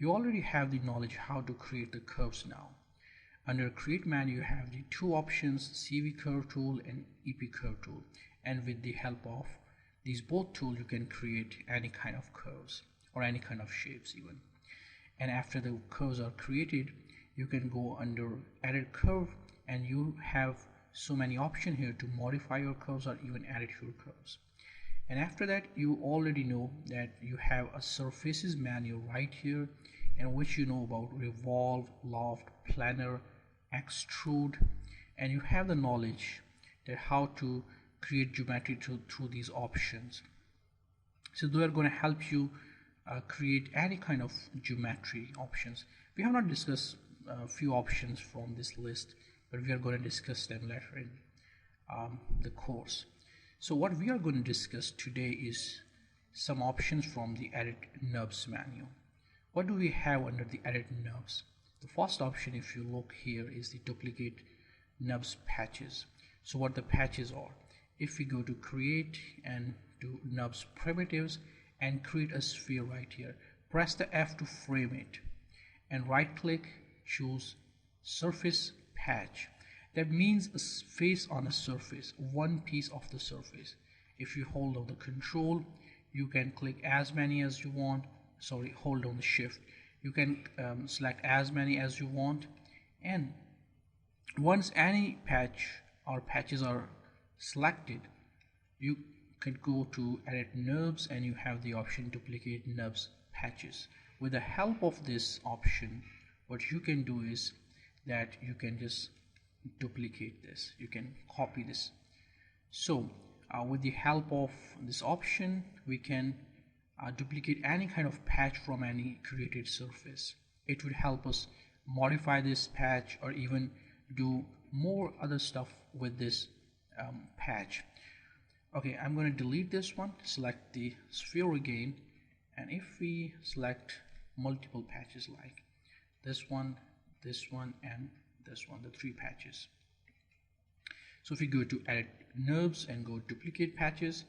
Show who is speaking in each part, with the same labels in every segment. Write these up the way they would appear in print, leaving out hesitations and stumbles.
Speaker 1: You already have the knowledge how to create the curves now. Under create menu you have the two options, CV curve tool and EP curve tool, and with the help of these both tools you can create any kind of curves or any kind of shapes even. And after the curves are created, you can go under edit curve and you have so many options here to modify your curves or even edit your curves. And after that, you already know that you have a surfaces menu right here in which you know about revolve, loft, planar, extrude, and you have the knowledge that how to create geometry through these options. So they are going to help you create any kind of geometry options. We have not discussed a few options from this list, but we are going to discuss them later in the course. So what we are going to discuss today is some options from the AttachNURBS menu. What do we have under the AttachNURBS? The first option, if you look here, is the DuplicateNURBS patches. So what the patches are, if we go to create and do NURBS primitives and create a sphere right here, press the F to frame it and right click, choose surface patch. That means a face on a surface, one piece of the surface. If you hold on the control, you can click as many as you want. Sorry, hold on the shift. You can select as many as you want, and once any patch or patches are selected, you can go to AttachNURBS and you have the option DuplicateNURBS patches. With the help of this option, what you can do is that you can just duplicate this, you can copy this. So with the help of this option, we can duplicate any kind of patch from any created surface. It would help us modify this patch or even do more other stuff with this patch. Okay, I'm going to delete this one, select the sphere again, and if we select multiple patches like this one, and this one, the three patches. So if you go to AttachNURBS and go duplicate patches,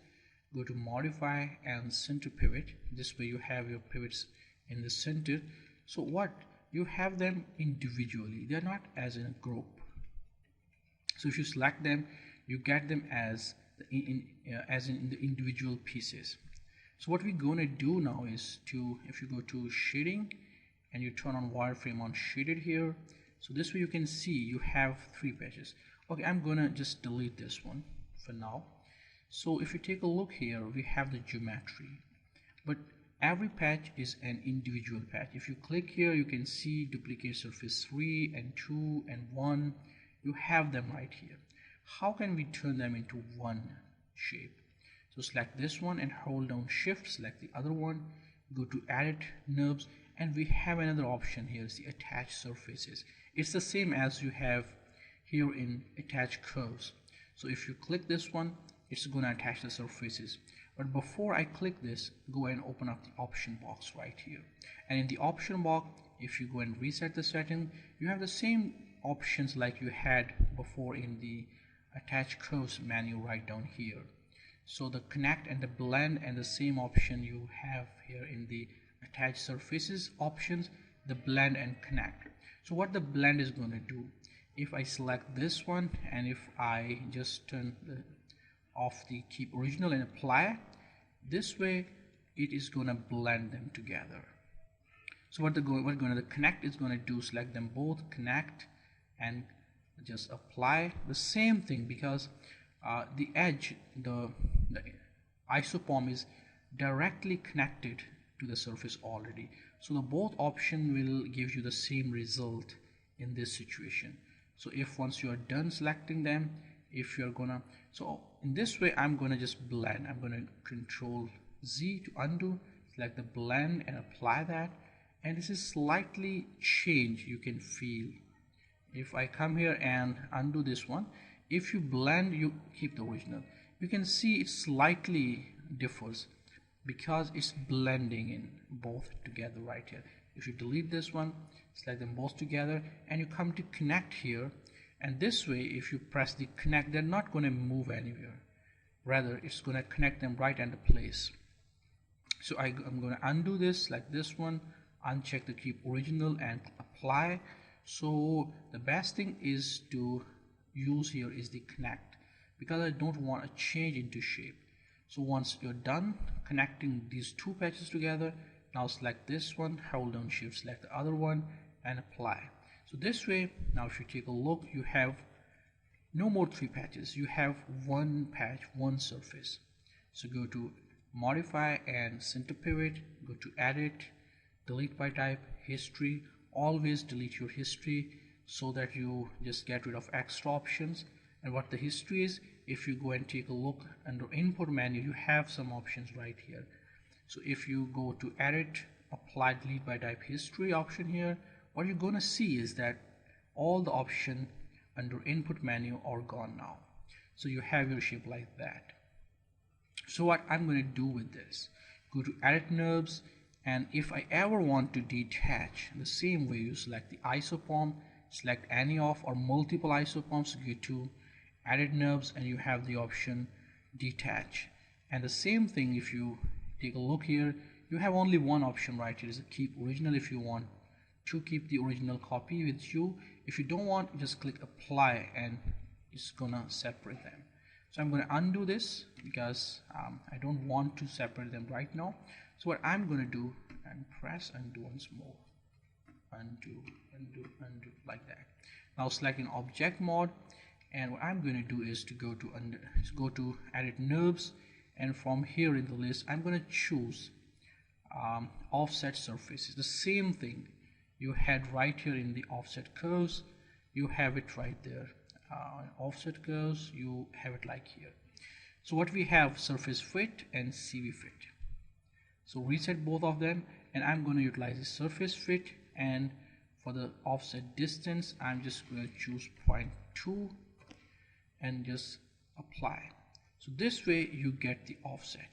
Speaker 1: go to modify and center pivot. This way you have your pivots in the center. So what you have them individually, they're not as in a group. So if you select them, you get them as in the individual pieces. So what we're going to do now is to, if you go to shading and you turn on wireframe on shaded here, so this way you can see you have three patches. Okay, I'm gonna just delete this one for now. So if you take a look here, we have the geometry, but every patch is an individual patch. If you click here, you can see duplicate surface 3 and 2 and 1. You have them right here. How can we turn them into one shape? So select this one and hold down shift, select the other one, go to AttachNURBS, and we have another option here, is the attach surfaces. It's the same as you have here in attach curves. So if you click this one, it's going to attach the surfaces. But before I click this, go and open up the option box right here. And in the option box, if you go and reset the setting, you have the same options like you had before in the attach curves menu right down here. So the connect and the blend, and the same option you have here in the attach surfaces options, the blend and connect. So what the blend is going to do, if I select this one and if I just turn off the keep original and apply, this way it is going to blend them together. So what the connect is going to do, select them both, connect, and just apply the same thing, because the edge, the isopom is directly connected to the surface already. So the both option will give you the same result in this situation. So if once you are done selecting them, if you're gonna, so in this way I'm gonna just blend. I'm gonna control Z to undo, select the blend and apply that, and this is slightly change you can feel. If I come here and undo this one, if you blend, you keep the original, you can see it slightly differs because it's blending in both together right here. If you delete this one, select them both together, and you come to connect here, and this way if you press the connect, they're not going to move anywhere, rather it's going to connect them right into place. So I'm going to undo this, like this one, uncheck the keep original and apply. So the best thing is to use here is the connect, because I don't want a change into shape. So once you're done connecting these two patches together, now select this one, hold down shift, select the other one and apply. So this way, now if you take a look, you have no more three patches, you have one patch, one surface. So go to modify and center pivot, go to edit, delete by type, history. Always delete your history so that you just get rid of extra options. And what the history is, if you go and take a look under input menu, you have some options right here. So if you go to edit, apply delete by type history option here, what you're going to see is that all the options under input menu are gone now. So you have your shape like that. So what I'm going to do with this, go to AttachNURBS, and if I ever want to detach, the same way you select the isopom, select any of or multiple isopoms, go to AttachNURBS and you have the option detach. And the same thing, if you take a look here, you have only one option right here, is keep original. If you want to keep the original copy with you, if you don't want, just click apply and it's gonna separate them. So I'm going to undo this because I don't want to separate them right now. So what I'm going to do, and press undo once more, undo, undo, undo, like that. Now select an object mode, and what I'm going to do is to go to AttachNURBS, and from here in the list I'm going to choose offset surfaces. The same thing you had right here in the offset curves, you have it right there. Offset curves, you have it like here. So what we have, surface fit and CV fit. So reset both of them, and I'm going to utilize the surface fit, and for the offset distance I'm just going to choose 0.2 and just apply. So this way you get the offset,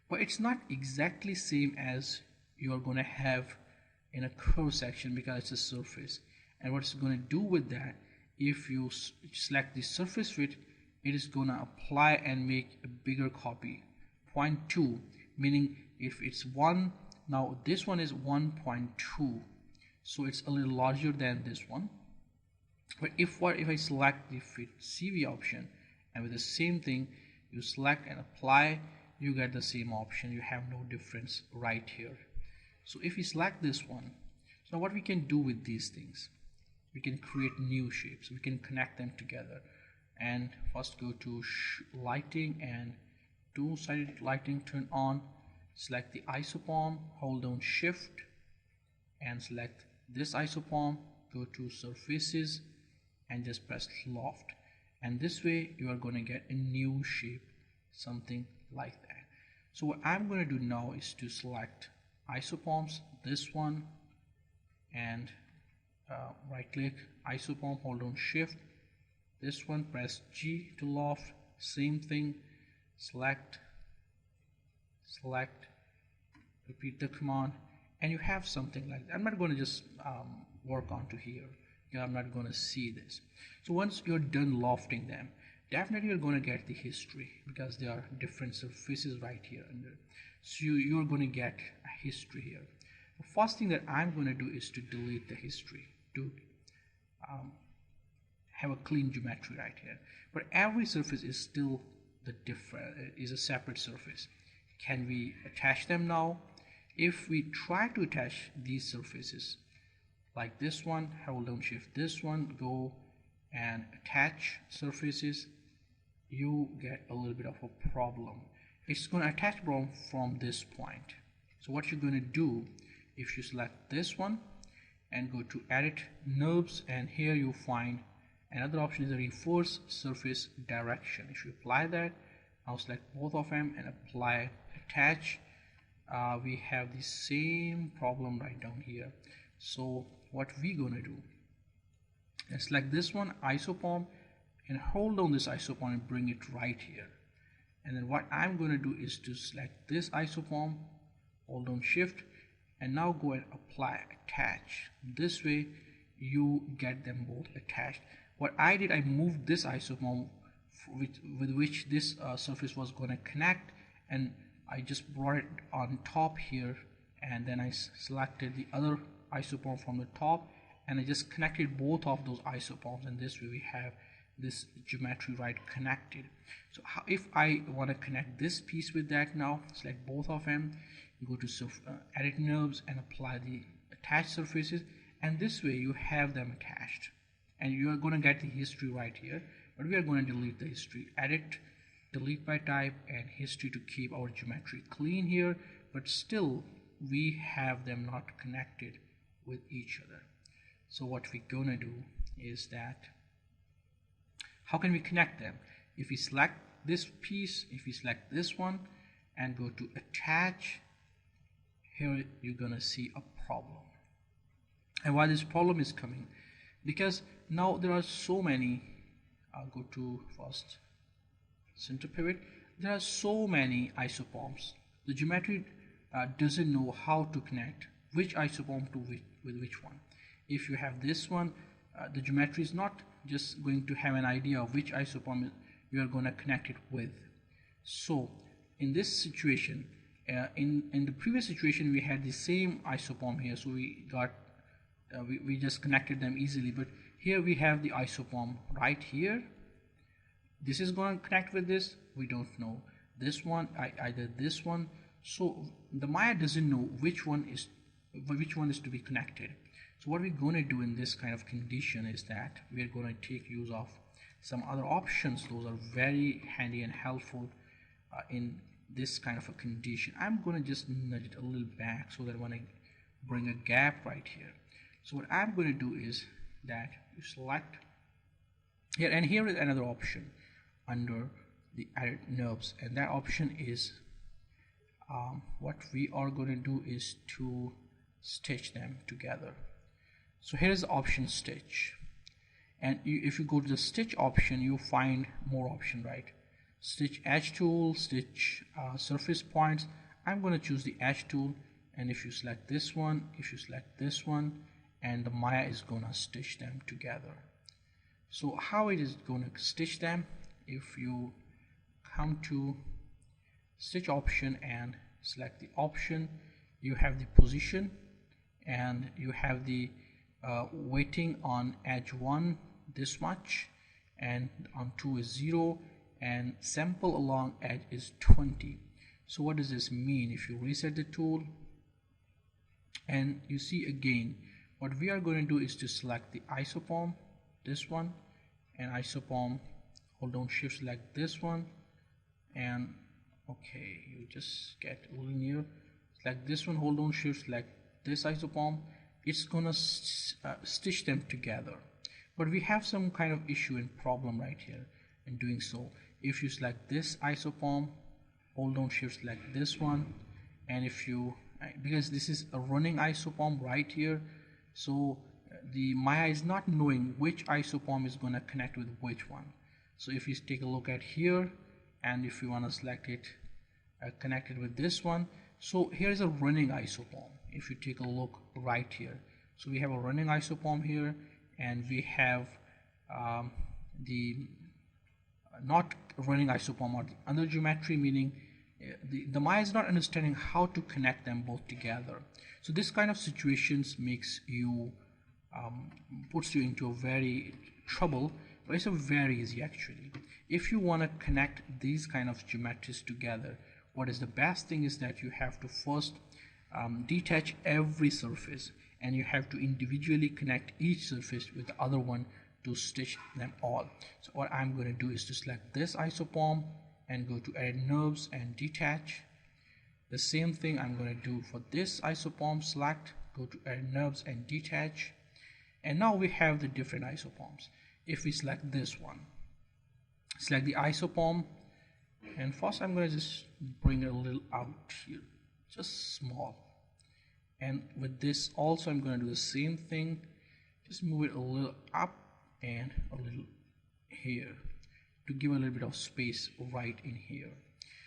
Speaker 1: but it's not exactly same as you are going to have in a curve section because it's a surface. And what it's going to do with that, if you select the surface fit, it is going to apply and make a bigger copy, 0.2, meaning if it's 1, now this one is 1.2, so it's a little larger than this one. But if I select the fit CV option, and with the same thing you select and apply, you get the same option, you have no difference right here. So if we select this one, so now what we can do with these things, we can create new shapes, we can connect them together. And first go to lighting and two-sided lighting, turn on, select the isopom, hold down shift and select this isopom, go to surfaces and just press loft, and this way you are going to get a new shape, something like that. So what I'm going to do now is to select isopoms, this one, and right click isopom, hold on shift, this one, press G to loft, same thing, select, repeat the command, and you have something like that. I'm not going to just work onto here because I'm not going to see this. So once you're done lofting them, definitely you're going to get the history because there are different surfaces right here under. So you're going to get a history here. The first thing that I'm going to do is to delete the history to have a clean geometry right here. But every surface is still is a separate surface. Can we attach them now? If we try to attach these surfaces like this one, hold down shift, this one, go and attach surfaces, you get a little bit of a problem. It's going to attach from this point. So what you're going to do, if you select this one and go to AttachNURBS, and here you find another option is a reinforce surface direction. If you apply that, now select both of them and apply attach, we have the same problem right down here. So what we're gonna do is select this one, isopom, and hold down this isopom and bring it right here. And then what I'm going to do is to select this isopom, hold down shift, and now go and apply attach. This way you get them both attached. What I did, I moved this isopom with which this surface was going to connect, and I just brought it on top here and then I selected the other isopom from the top, and I just connected both of those isopoms, and this way we have this geometry right connected. So if I want to connect this piece with that, now select both of them, go to AttachNURBS and apply the attached surfaces, and this way you have them attached, and you are going to get the history right here. But we are going to delete the history. Edit, delete by type, and history to keep our geometry clean here, but still we have them not connected with each other. So what we're going to do is that, how can we connect them? If we select this piece, if we select this one and go to attach, here you're gonna see a problem. And why this problem is coming? Because now there are so many, I'll go to first center pivot, there are so many isopoms. The geometry doesn't know how to connect which isopom to with which one. If you have this one, the geometry is not just going to have an idea of which isopom you are going to connect it with. So in this situation, in the previous situation we had the same isopom here, so we got we just connected them easily, but here we have the isopom right here. This is going to connect with this, we don't know. This one, either this one, so the Maya doesn't know which one is to be connected. So what we're going to do in this kind of condition is that we're going to take use of some other options. Those are very handy and helpful in this kind of a condition. I'm going to just nudge it a little back so that when I bring a gap right here. So what I'm going to do is that you select here, and here is another option under the AttachNURBS, and that option is what we are going to do is to stitch them together. So here is the option stitch, and if you go to the stitch option, you find more option, right? Stitch edge tool, stitch surface points. I'm going to choose the edge tool, and if you select this one, if you select this one, and the Maya is going to stitch them together. So how it is going to stitch them? If you come to stitch option and select the option, you have the position, and you have the weighting on edge 1 this much, and on 2 is 0, and sample along edge is 20. So what does this mean? If you reset the tool and you see again, what we are going to do is to select the isopom, this one, and isopom, hold down shift, select this one, and okay, you just get a little near, select this one, hold down shift, select this isopom. It's gonna stitch them together, but we have some kind of issue and problem right here in doing so. If you select this isopom, hold down shift, select this one, and if you, because this is a running isopom right here, so the Maya is not knowing which isopom is going to connect with which one. So if you take a look at here, and if you want to select it connected with this one, so here is a running isopom. If you take a look right here, so we have a running isopom here, and we have the not running isopom or the other geometry, meaning the Maya is not understanding how to connect them both together. So this kind of situations makes you puts you into a very trouble, but it's a very easy actually. If you want to connect these kind of geometries together, what is the best thing is that you have to first detach every surface, and you have to individually connect each surface with the other one to stitch them all. So what I'm going to do is to select this isopom and go to AttachNURBS and detach. The same thing I'm going to do for this isopom, select, go to AttachNURBS and detach, and now we have the different isopoms. If we select this one, select the isopom, and first I'm going to just bring it a little out here, just small, and with this also I'm going to do the same thing, just move it a little up and a little here to give a little bit of space right in here.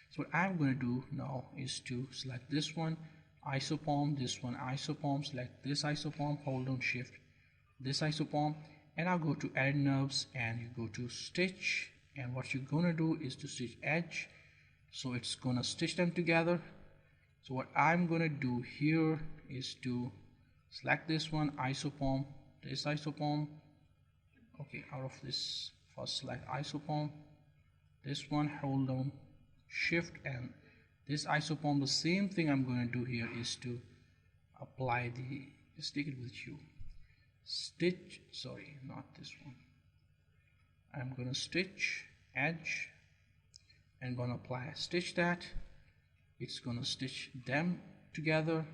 Speaker 1: So what I'm going to do now is to select this one isopom, this one isopom, select this isopom, hold down shift, this isopom, and I'll go to AttachNURBS and you go to stitch, and what you're going to do is to stitch edge, so it's going to stitch them together. So what I'm gonna do here is to select this one, isopom, this isopom. Okay, out of this, first select isopom, this one, hold down shift, and this isopom, the same thing I'm going to do here is to apply the, just take it with you, stitch, sorry, not this one. I'm going to stitch edge and going to apply a stitch that. It's going to stitch them together,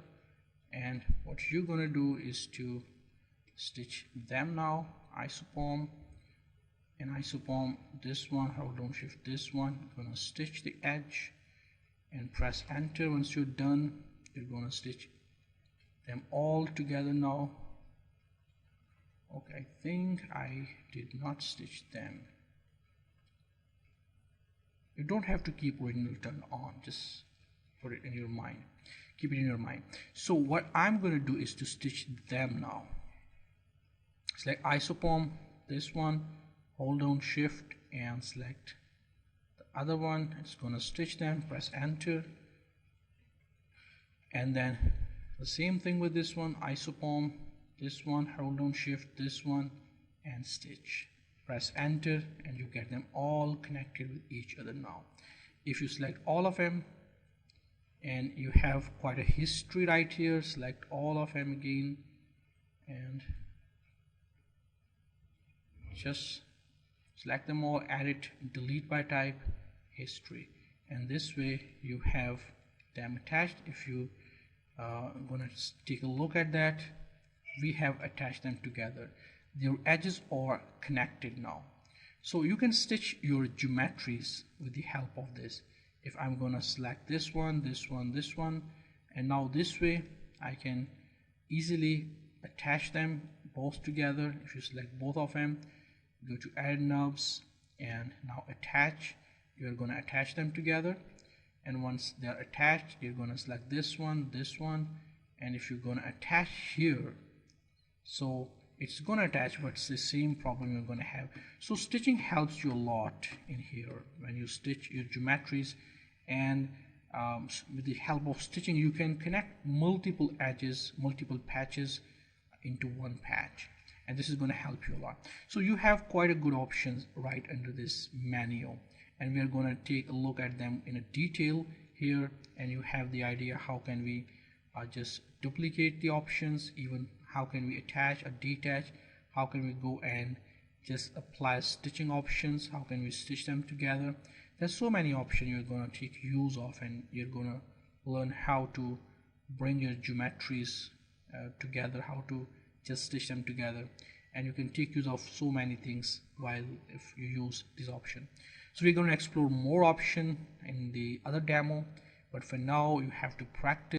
Speaker 1: and what you're going to do is to stitch them now, isopom and isopom, this one, hold down shift, this one, going to stitch the edge and press enter. Once you're done, you're going to stitch them all together now. Okay, I think I did not stitch them. You don't have to keep original turn on, just put it in your mind, keep it in your mind. So what I'm going to do is to stitch them now. Select isopom, this one, hold down shift and select the other one. It's going to stitch them, press enter, and then the same thing with this one, isopom, this one, hold down shift, this one, and stitch, press enter, and you get them all connected with each other now. If you select all of them and you have quite a history right here, select all of them again and just select them all, edit, delete by type, history, and this way you have them attached. If you gonna take a look at that, we have attached them together. Their edges are connected now, so you can stitch your geometries with the help of this. If I'm gonna select this one, this one, this one, and now this way I can easily attach them both together. If you select both of them, go to AttachNURBS and now attach. You're going to attach them together, and once they're attached, you're going to select this one, and if you're going to attach here, so it's going to attach, but it's the same problem you're going to have. So stitching helps you a lot in here when you stitch your geometries, and with the help of stitching you can connect multiple edges, multiple patches into one patch, and this is going to help you a lot. So you have quite a good options right under this menu, and we are going to take a look at them in a detail here, and you have the idea how can we just duplicate the options, even how can we attach or detach, how can we go and just apply stitching options, how can we stitch them together. There's so many options you're going to take use of, and you're going to learn how to bring your geometries together, how to just stitch them together, and you can take use of so many things while if you use this option. So we're going to explore more option in the other demo, but for now you have to practice